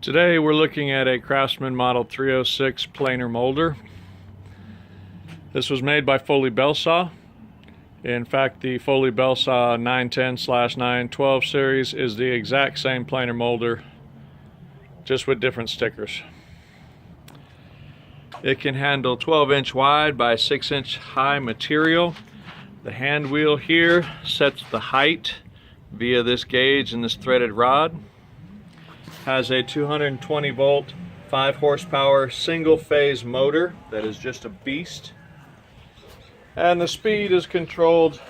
Today we're looking at a Craftsman Model 306 planer molder. This was made by Foley Belsaw. In fact, the Foley Belsaw 910/912 series is the exact same planer molder, just with different stickers. It can handle 12-inch wide by 6-inch high material. The hand wheel here sets the height via this gauge and this threaded rod. Has a 220 volt, 5 horsepower single phase motor that is just a beast. And the speed is controlled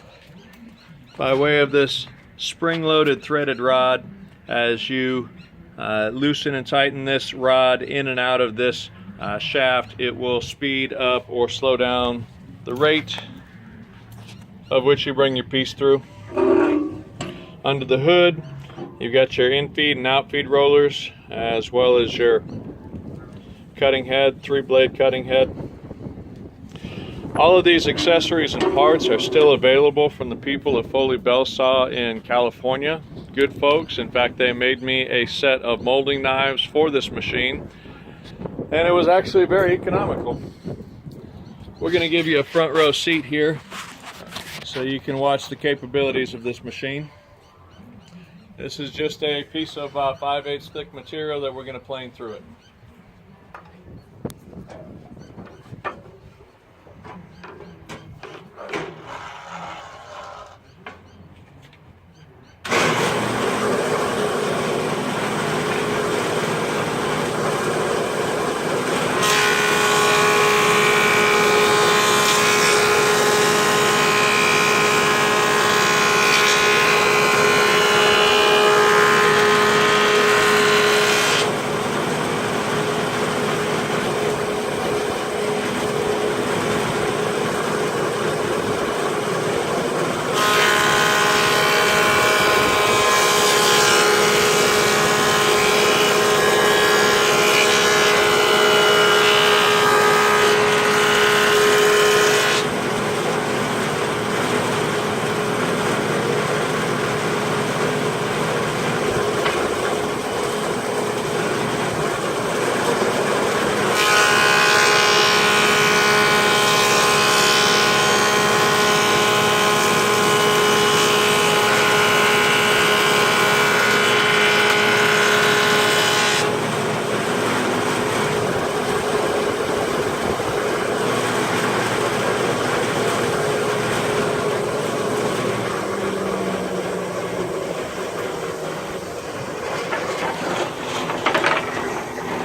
by way of this spring-loaded threaded rod. As you loosen and tighten this rod in and out of this shaft, it will speed up or slow down the rate of which you bring your piece through. Under the hood, you've got your in-feed and out-feed rollers, as well as your cutting head, 3-blade cutting head. All of these accessories and parts are still available from the people of Foley Belsaw in California. Good folks. In fact, they made me a set of molding knives for this machine, and it was actually very economical. We're going to give you a front row seat here so you can watch the capabilities of this machine. This is just a piece of 5/8 thick material that we're going to plane through it.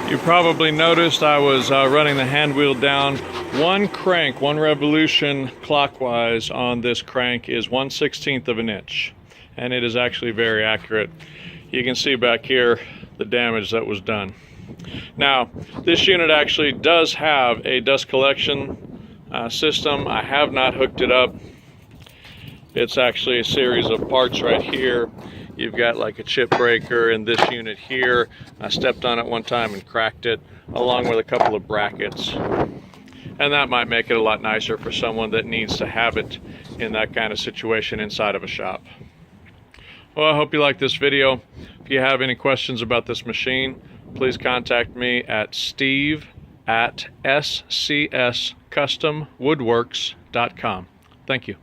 You probably noticed I was running the hand wheel down. One crank, one revolution clockwise on this crank is 1/16 of an inch, and it is actually very accurate. You can see back here the damage that was done. Now, this unit actually does have a dust collection system. I have not hooked it up. It's actually a series of parts right here. You've got like a chip breaker in this unit here. I stepped on it one time and cracked it, along with a couple of brackets. And that might make it a lot nicer for someone that needs to have it in that kind of situation inside of a shop. Well, I hope you like this video. If you have any questions about this machine, please contact me at steve@scscustomwoodworks.com. Thank you.